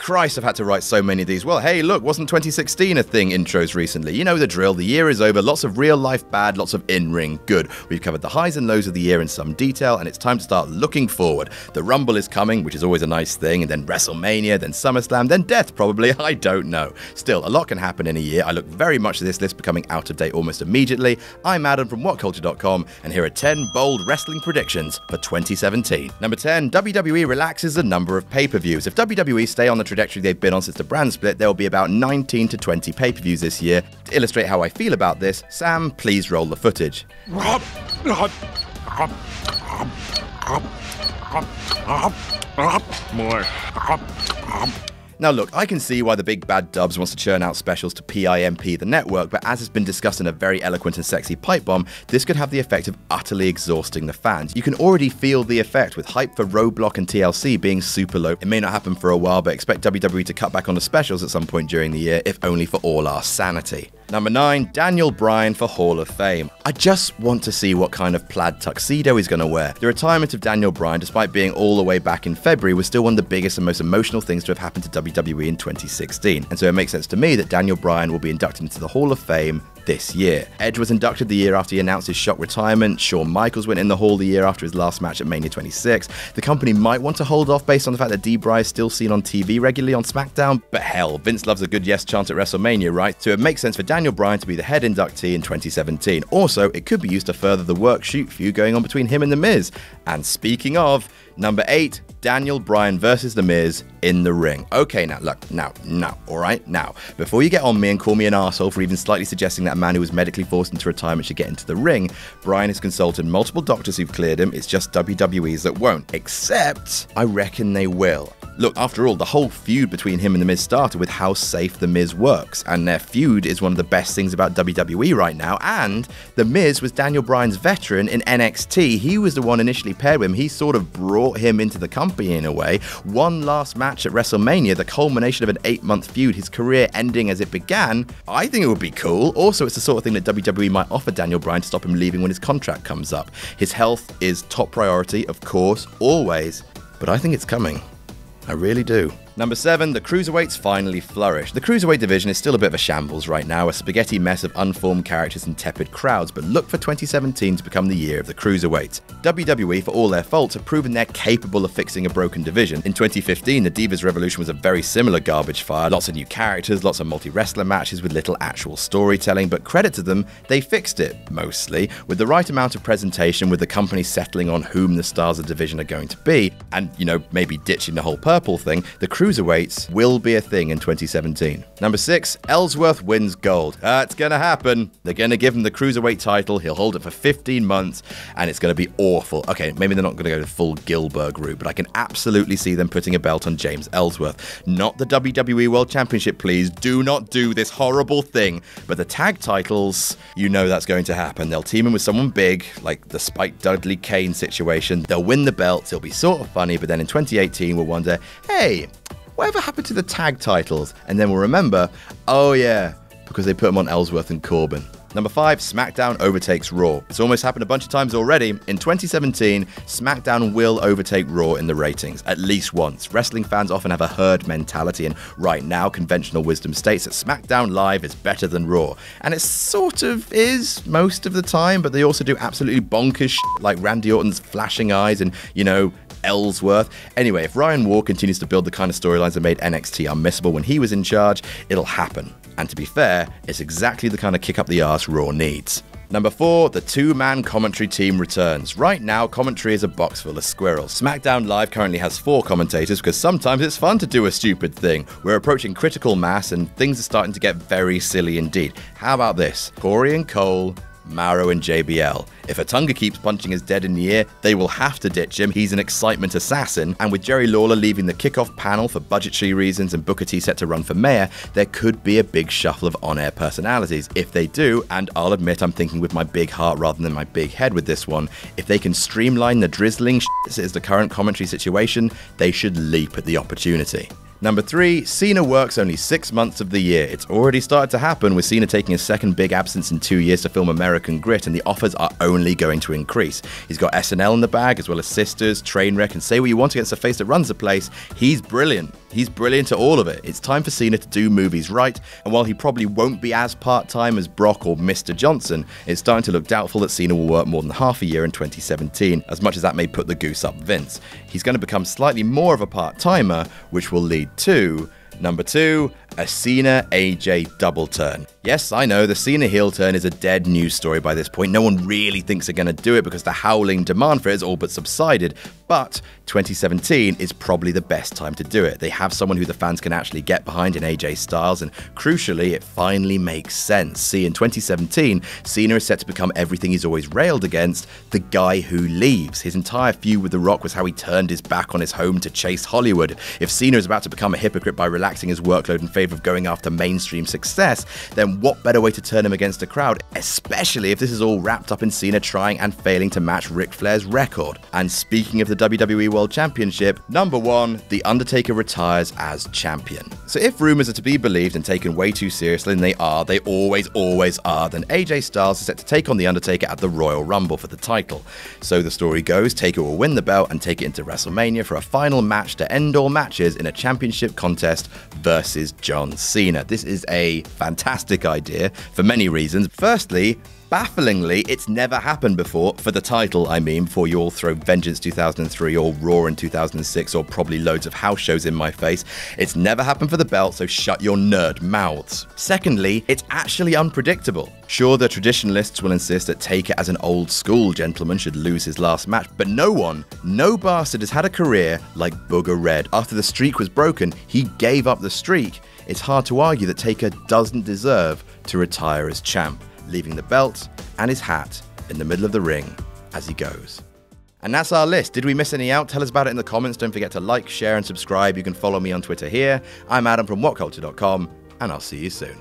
Christ, I've had to write so many of these. Well, hey, look, wasn't 2016 a thing intros recently? You know the drill, the year is over, lots of real life bad, lots of in-ring good. We've covered the highs and lows of the year in some detail, and it's time to start looking forward. The Rumble is coming, which is always a nice thing, and then WrestleMania, then SummerSlam, then Death probably, I don't know. Still, a lot can happen in a year. I look very much at this list becoming out of date almost immediately. I'm Adam from WhatCulture.com, and here are 10 bold wrestling predictions for 2017. Number 10, WWE relaxes the number of pay-per-views. If WWE stay on the trajectory they've been on since the brand split, there will be about 19 to 20 pay-per-views this year. To illustrate how I feel about this, Sam, please roll the footage. More. Now look, I can see why the big bad Dubs wants to churn out specials to PIMP the network, but as has been discussed in a very eloquent and sexy pipe bomb, this could have the effect of utterly exhausting the fans. You can already feel the effect with hype for Roadblock and TLC being super low. It may not happen for a while, but expect WWE to cut back on the specials at some point during the year, if only for all our sanity. Number 9, Daniel Bryan for Hall of Fame. I just want to see what kind of plaid tuxedo he's going to wear. The retirement of Daniel Bryan, despite being all the way back in February, was still one of the biggest and most emotional things to have happened to WWE in 2016. And so it makes sense to me that Daniel Bryan will be inducted into the Hall of Fame this year. Edge was inducted the year after he announced his shock retirement. Shawn Michaels went in the Hall the year after his last match at Mania 26. The company might want to hold off based on the fact that D-Bry is still seen on TV regularly on SmackDown, but hell, Vince loves a good yes chant at WrestleMania, right? So it makes sense for Daniel Bryan to be the head inductee in 2017. Also, it could be used to further the work-shoot feud going on between him and The Miz. And speaking of, number 8, Daniel Bryan versus The Miz in the ring. Okay, now, look, now, alright? Now, before you get on me and call me an arsehole for even slightly suggesting that a man who was medically forced into retirement should get into the ring, Bryan has consulted multiple doctors who've cleared him. It's just WWE's that won't. Except, I reckon they will. Look, after all, the whole feud between him and The Miz started with how safe The Miz works, and their feud is one of the best things about WWE right now, and The Miz was Daniel Bryan's veteran in NXT. He was the one initially paired with him. He sort of brought him into the company in a way. One last match at WrestleMania, the culmination of an 8-month feud, his career ending as it began. I think it would be cool. Also, it's the sort of thing that WWE might offer Daniel Bryan to stop him leaving when his contract comes up. His health is top priority, of course, always, but I think it's coming. I really do. Number 7, the Cruiserweights finally flourish. The Cruiserweight division is still a bit of a shambles right now, a spaghetti mess of unformed characters and tepid crowds, but look for 2017 to become the year of the Cruiserweights. WWE, for all their faults, have proven they're capable of fixing a broken division. In 2015, the Divas Revolution was a very similar garbage fire, lots of new characters, lots of multi-wrestler matches with little actual storytelling, but credit to them, they fixed it, mostly, with the right amount of presentation, with the company settling on whom the stars of the division are going to be, and, you know, maybe ditching the whole purple thing. The Cruiserweights will be a thing in 2017. Number 6, Ellsworth wins gold. It's gonna happen. They're gonna give him the Cruiserweight title, he'll hold it for 15 months, and it's gonna be awful. Okay, maybe they're not gonna go the full Gilbert route, but I can absolutely see them putting a belt on James Ellsworth. Not the WWE World Championship, please. Do not do this horrible thing. But the tag titles, you know that's going to happen. They'll team him with someone big, like the Spike Dudley Kane situation. They'll win the belts, it'll be sort of funny, but then in 2018 we'll wonder, hey, whatever happened to the tag titles? And then we'll remember, oh yeah, because they put them on Ellsworth and Corbin. Number 5, Smackdown overtakes Raw. It's almost happened a bunch of times already. In 2017, Smackdown will overtake Raw in the ratings, at least once. Wrestling fans often have a herd mentality, and right now, conventional wisdom states that Smackdown Live is better than Raw. And it sort of is most of the time, but they also do absolutely bonkers shit, like Randy Orton's flashing eyes and, you know, Ellsworth. Anyway, if Ryan Moore continues to build the kind of storylines that made NXT unmissable when he was in charge, it'll happen. And to be fair, it's exactly the kind of kick up the arse Raw needs. Number 4, the two-man commentary team returns. Right now, commentary is a box full of squirrels. SmackDown Live currently has 4 commentators because sometimes it's fun to do a stupid thing. We're approaching critical mass and things are starting to get very silly indeed. How about this? Corey and Cole, Mauro and JBL. If Otunga keeps punching his dead in the ear, they will have to ditch him. He's an excitement assassin. And with Jerry Lawler leaving the kickoff panel for budgetary reasons and Booker T set to run for mayor, there could be a big shuffle of on-air personalities. If they do, and I'll admit I'm thinking with my big heart rather than my big head with this one, if they can streamline the drizzling shit that is the current commentary situation, they should leap at the opportunity. Number 3, Cena works only 6 months of the year. It's already started to happen, with Cena taking his second big absence in 2 years to film American Grit, and the offers are only going to increase. He's got SNL in the bag, as well as Sisters, Trainwreck, and Say What You Want against the face that runs the place. He's brilliant. He's brilliant at all of it. It's time for Cena to do movies right, and while he probably won't be as part-time as Brock or Mr. Johnson, it's starting to look doubtful that Cena will work more than half a year in 2017, as much as that may put the goose up Vince. He's going to become slightly more of a part-timer, which will lead to number 2, a Cena AJ double turn. Yes, I know, the Cena heel turn is a dead news story by this point. No one really thinks they're going to do it because the howling demand for it has all but subsided, but 2017 is probably the best time to do it. They have someone who the fans can actually get behind in AJ Styles, and crucially, it finally makes sense. See, in 2017, Cena is set to become everything he's always railed against, the guy who leaves. His entire feud with The Rock was how he turned his back on his home to chase Hollywood. If Cena is about to become a hypocrite by relaxing his workload in favor of going after mainstream success, then what better way to turn him against a crowd, especially if this is all wrapped up in Cena trying and failing to match Ric Flair's record. And speaking of the WWE World Championship, number 1, The Undertaker retires as champion. So if rumors are to be believed and taken way too seriously, and they always are, then AJ Styles is set to take on The Undertaker at the Royal Rumble for the title. So the story goes, Taker will win the belt and take it into WrestleMania for a final match to end all matches in a championship contest versus John Cena. This is a fantastic idea for many reasons. Firstly, bafflingly, it's never happened before, for the title, I mean, before you all throw Vengeance 2003 or Raw in 2006 or probably loads of house shows in my face. It's never happened for the belt, so shut your nerd mouths. Secondly, it's actually unpredictable. Sure, the traditionalists will insist that Taker as an old school gentleman should lose his last match, but no bastard has had a career like Booger Red. After the streak was broken, he gave up the streak. It's hard to argue that Taker doesn't deserve to retire as champ, leaving the belt and his hat in the middle of the ring as he goes. And that's our list. Did we miss any out? Tell us about it in the comments. Don't forget to like, share, and subscribe. You can follow me on Twitter here. I'm Adam from WhatCulture.com, and I'll see you soon.